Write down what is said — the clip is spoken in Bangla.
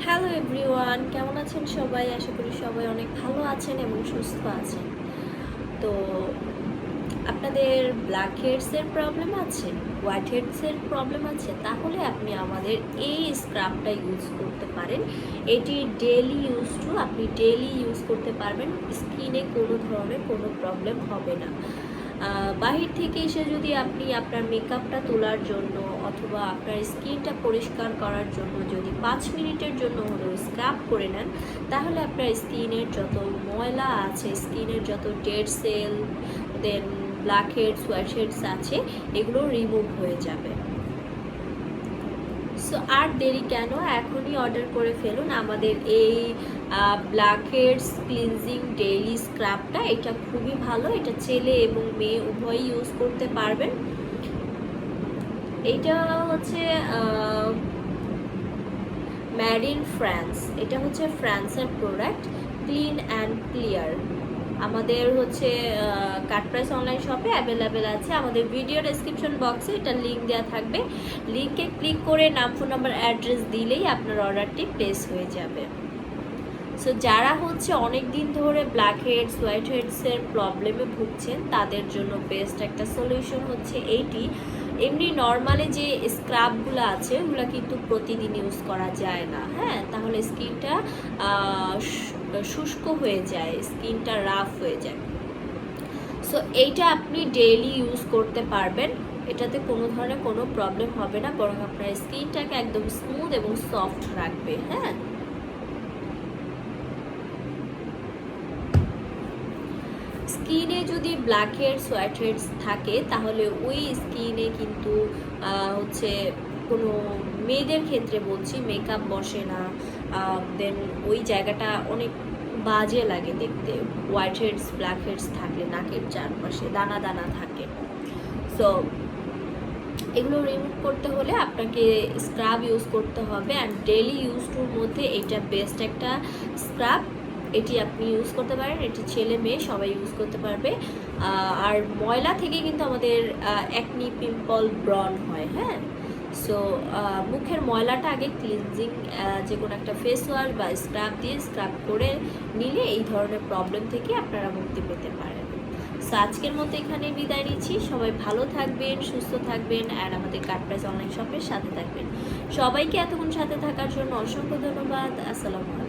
হ্যালো এভরিওয়ান, কেমন আছেন সবাই? আশা করি সবাই অনেক ভালো আছেন এবং সুস্থ আছেন। তো আপনাদের ব্ল্যাক হেডসের প্রবলেম আছে, হোয়াইট হেডসের প্রবলেম আছে, তাহলে আপনি আমাদের এই স্ক্রাবটা ইউজ করতে পারেন। এটি ডেইলি আপনি ডেইলি ইউজ করতে পারবেন। স্কিনে কোনো ধরনের কোনো প্রবলেম হবে না। বাহির থেকে এসে যদি আপনি আপনার মেকআপটা তোলার জন্য অথবা আপনার স্কিনটা পরিষ্কার করার জন্য যদি 5 মিনিটের জন্য হলেও স্ক্রাব করে নেন, তাহলে আপনার স্কিনের যত ময়লা আছে, স্কিনের যত ডেড সেল, দেন ব্ল্যাক হেডস, হোয়াইট হেডস আছে, এগুলো রিমুভ হয়ে যাবে। সো আর দেরি কেন, এখনই অর্ডার করে ফেলুন আমাদের এই ব্ল্যাকহেডস ক্লিনজিং ডেইলি স্ক্রাবটা। এটা খুবই ভালো, এটা ছেলে এবং মেয়ে উভয়ই ইউজ করতে পারবেন। এটা হচ্ছে মেড ইন ফ্রান্স, এটা হচ্ছে ফ্রান্সের প্রোডাক্ট, ক্লিন অ্যান্ড ক্লিয়ার। আমাদের হচ্ছে কাটপ্রাইস অনলাইন শপে অ্যাভেলেবেল আছে। আমাদের ভিডিও ডেসক্রিপশন বক্সে এটা লিঙ্ক দেওয়া থাকবে। লিঙ্কে ক্লিক করে নাম, ফোন নাম্বার, অ্যাড্রেস দিলেই আপনার অর্ডারটি প্লেস হয়ে যাবে। সো যারা হচ্ছে অনেক দিন ধরে ব্ল্যাক হেডস, হোয়াইট হেডসের প্রবলেমে ভুগছেন, তাদের জন্য বেস্ট একটা সলিউশন হচ্ছে এইটি। এমনি নর্মালি যে স্ক্রাবগুলো আছে ওগুলো কিন্তু প্রতিদিন ইউজ করা যায় না, হ্যাঁ, তাহলে স্কিনটা শুষ্ক হয়ে যায়, স্কিনটা রাফ হয়ে যায়। সো এইটা আপনি ডেইলি ইউজ করতে পারবেন, এটাতে কোনো ধরনের কোনো প্রবলেম হবে না, বরং আপনার স্কিনটাকে একদম স্মুথ এবং সফট রাখবে। হ্যাঁ, স্কিনে যদি ব্ল্যাক হেডস, হোয়াইট হেডস থাকে, তাহলে ওই স্কিনে কিন্তু হচ্ছে কোনো মেয়েদের ক্ষেত্রে বলছি, মেকআপ বসে না, দেন ওই জায়গাটা অনেক বাজে লাগে দেখতে। হোয়াইট হেডস, ব্ল্যাক হেডস থাকলে নাকের চারপাশে দানা দানা থাকে। সো এগুলো রিমুভ করতে হলে আপনাকে স্ক্রাব ইউজ করতে হবে, অ্যান্ড ডেইলি ইউজটুর মধ্যে এটা বেস্ট একটা স্ক্রাব। এটি আপনি ইউজ করতে পারেন, এটি ছেলে মেয়ে সবাই ইউজ করতে পারবে। আর ময়লা থেকে কিন্তু আমাদের অ্যাকনি, পিম্পল, ব্রন হয়। হ্যাঁ, সো মুখের ময়লাটা আগে ক্লিনজিং যে কোনো একটা ফেস ওয়াশ বা স্ক্রাব দিয়ে স্ক্রাব করে নিলে এই ধরনের প্রবলেম থেকে আপনারা মুক্তি পেতে পারেন। সো আজকের মতো এখানে বিদায় নিচ্ছি। সবাই ভালো থাকবেন, সুস্থ থাকবেন, আর আমাদের কাটপ্রাইস অনলাইন শপের সাথে থাকবেন। সবাইকে এতক্ষণ সাথে থাকার জন্য অসংখ্য ধন্যবাদ। আসসালামু আলাইকুম।